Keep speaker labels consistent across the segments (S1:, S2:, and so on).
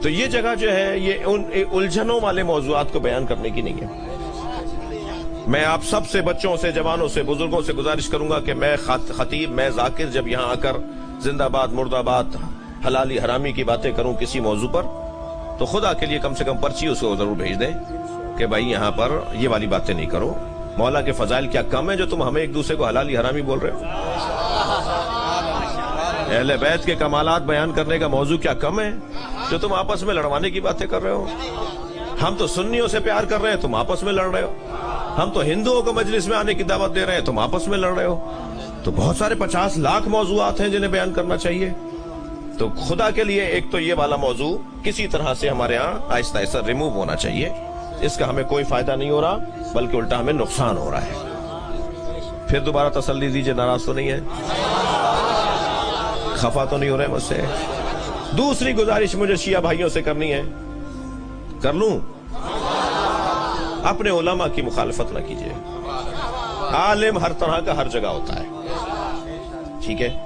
S1: تو یہ جگہ جو ہے یہ ان الجھنوں والے موضوعات کو بیان کرنے کی نہیں ہے۔ میں آپ سب سے، بچوں سے، جوانوں سے، بزرگوں سے گزارش کروں گا کہ میں خطیب، میں ذاکر جب یہاں آ کر زندہ باد مرد آباد حلالی حرامی کی باتیں کروں کسی موضوع پر، تو خدا کے لیے کم سے کم پرچی اس کو ضرور بھیج دیں کہ بھائی یہاں پر یہ والی باتیں نہیں کرو۔ مولا کے فضائل کیا کم ہے جو تم ہمیں ایک دوسرے کو حلالی حرامی بول رہے ہو؟ اہل بیت کے کمالات بیان کرنے کا موضوع کیا کم ہے جو تم آپس میں لڑوانے کی باتیں کر رہے ہو؟ ہم تو سنیوں سے پیار کر رہے ہیں، تم آپس میں لڑ رہے ہو۔ ہم تو ہندوؤں کو مجلس میں آنے کی دعوت دے رہے ہیں، تم آپس میں لڑ رہے ہو۔ تو بہت سارے 50 لاکھ موضوعات ہیں جنہیں بیان کرنا چاہیے۔ تو خدا کے لیے ایک تو یہ والا موضوع کسی طرح سے ہمارے ہاں آہستہ آہستہ ریموو ہونا چاہیے۔ اس کا ہمیں کوئی فائدہ نہیں ہو رہا بلکہ الٹا ہمیں نقصان ہو رہا ہے۔ پھر دوبارہ تسلی دیجئے، ناراض تو نہیں ہے، خفا تو نہیں ہو رہے مجھ سے؟ دوسری گزارش مجھے شیعہ بھائیوں سے کرنی ہے، کر لوں؟ اپنے علماء کی مخالفت نہ کیجئے۔ عالم ہر طرح کا ہر جگہ ہوتا ہے، ٹھیک ہے؟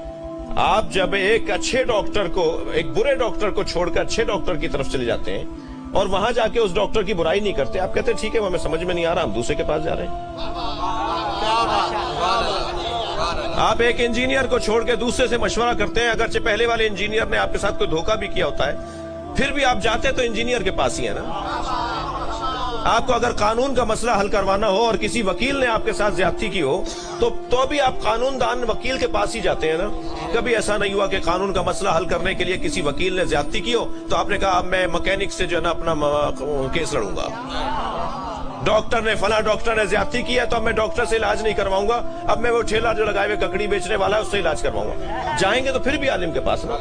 S1: آپ جب ایک اچھے ڈاکٹر کو، ایک برے ڈاکٹر کو چھوڑ کر اچھے ڈاکٹر کی طرف چلے جاتے ہیں اور وہاں جا کے اس ڈاکٹر کی برائی نہیں کرتے، آپ کہتے ہیں ٹھیک ہے وہ ہمیں سمجھ میں نہیں آ رہا، ہم دوسرے کے پاس جا رہے ہیں۔ آپ ایک انجینئر کو چھوڑ کے دوسرے سے مشورہ کرتے ہیں، اگرچہ پہلے والے انجینئر نے آپ کے ساتھ کوئی دھوکہ بھی کیا ہوتا ہے، پھر بھی آپ جاتے تو انجینئر کے پاس ہی ہے نا۔ آپ کو اگر قانون کا مسئلہ حل کروانا ہو اور کسی وکیل نے آپ کے ساتھ زیادتی کی ہو تو بھی آپ قانون دان وکیل کے پاس ہی جاتے ہیں نا۔ کبھی ایسا نہیں ہوا کہ قانون کا مسئلہ حل کرنے کے لیے کسی وکیل نے زیادتی کی ہو تو آپ نے کہا اب میں مکینک سے جو ہے نا اپنا کیس لڑوں گا۔ ڈاکٹر نے، فلاں ڈاکٹر نے زیادتی کی ہے تو اب میں ڈاکٹر سے علاج نہیں کرواؤں گا، اب میں وہ ٹھیلا جو لگائے ہوئے ککڑی بیچنے والا ہے اس سے علاج کرواؤں گا۔ جائیں گے تو پھر بھی عالم کے پاس نا،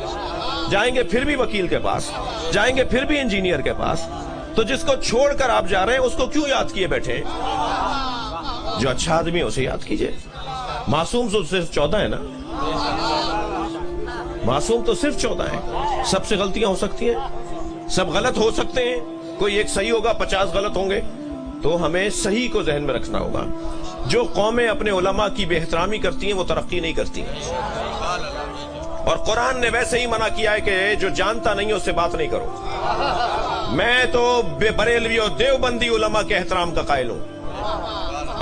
S1: جائیں گے پھر بھی وکیل کے پاس، جائیں گے پھر بھی انجینئر کے پاس۔ تو جس کو چھوڑ کر آپ جا رہے ہیں اس کو کیوں یاد کیے بیٹھے؟ جو اچھا آدمی ہے اسے یاد کیجئے۔ معصوم تو صرف 14 ہے نا، معصوم تو صرف 14 ہے۔ سب سے غلطیاں ہو سکتی ہیں، سب غلط ہو سکتے ہیں، کوئی ایک صحیح ہوگا 50 غلط ہوں گے۔ تو ہمیں صحیح کو ذہن میں رکھنا ہوگا۔ جو قومیں اپنے علماء کی بے احترامی کرتی ہیں وہ ترقی نہیں کرتی ہیں، اور قرآن نے ویسے ہی منع کیا ہے کہ جو جانتا نہیں ہے اس سے بات نہیں کرو۔ میں تو بریلوی اور دیوبندی علماء کے احترام کا قائل ہوں۔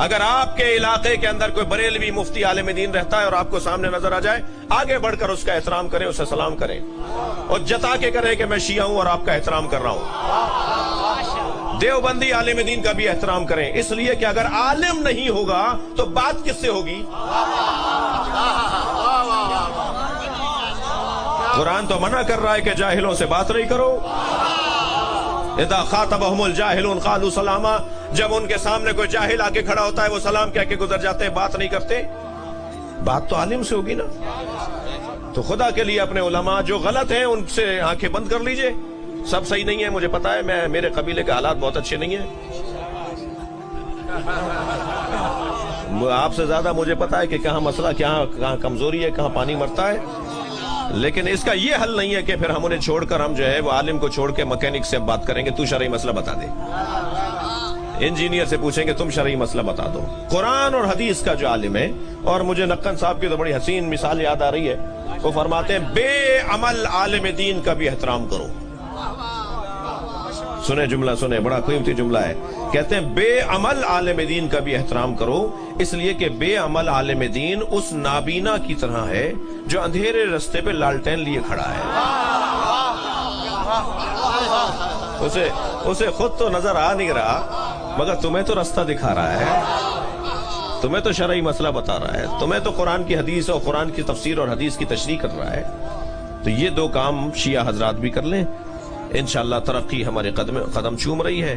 S1: اگر آپ کے علاقے کے اندر کوئی بریلوی مفتی عالم دین رہتا ہے اور آپ کو سامنے نظر آ جائے، آگے بڑھ کر اس کا احترام کریں، اسے سلام کریں اور جتا کے کریں کہ میں شیعہ ہوں اور آپ کا احترام کر رہا ہوں۔ دیوبندی عالم دین کا بھی احترام کریں، اس لیے کہ اگر عالم نہیں ہوگا تو بات کس سے ہوگی؟ قرآن تو منع کر رہا ہے کہ جاہلوں سے بات نہیں کرو۔ اذا خاطبهم الجاہلون قالوا سلاما، جب ان کے سامنے کوئی جاہل آ کے کھڑا ہوتا ہے وہ سلام کہہ کے گزر جاتے ہیں، بات نہیں کرتے۔ بات تو عالم سے ہوگی نا۔ تو خدا کے لیے اپنے علماء جو غلط ہیں ان سے آنکھیں بند کر لیجئے۔ سب صحیح نہیں ہے، مجھے پتا ہے، میرے قبیلے کے حالات بہت اچھے نہیں ہیں، آپ سے زیادہ مجھے پتا ہے کہ کہاں مسئلہ، کہاں کمزوری ہے، کہاں پانی مرتا ہے۔ لیکن اس کا یہ حل نہیں ہے کہ پھر ہم انہیں چھوڑ کر ہم جو ہے وہ عالم کو چھوڑ کے مکینک سے بات کریں گے تو شرعی مسئلہ بتا دے، انجینئر سے پوچھیں گے تم شرعی مسئلہ بتا دو۔ قرآن اور حدیث کا جو عالم ہے، اور مجھے نقن صاحب کی تو بڑی حسین مثال یاد آ رہی ہے، وہ فرماتے ہیں بے عمل عالم دین کا بھی احترام کرو۔ سنیں جملہ، سنیں، بڑا قیمتی جملہ ہے۔ کہتے ہیں بے عمل عالم دین کا بھی احترام کرو، اس لیے کہ بے عمل عالم دین اس نابینا کی طرح ہے جو اندھیرے رستے پہ لالٹین لیے کھڑا ہے۔ اسے خود تو نظر آ نہیں رہا مگر تمہیں تو رستہ دکھا رہا ہے، تمہیں تو شرعی مسئلہ بتا رہا ہے، تمہیں تو قرآن کی حدیث اور قرآن کی تفسیر اور حدیث کی تشریح کر رہا ہے۔ تو یہ دو کام شیعہ حضرات بھی کر لیں، انشاءاللہ ترقی ہمارے قدم چوم رہی ہے۔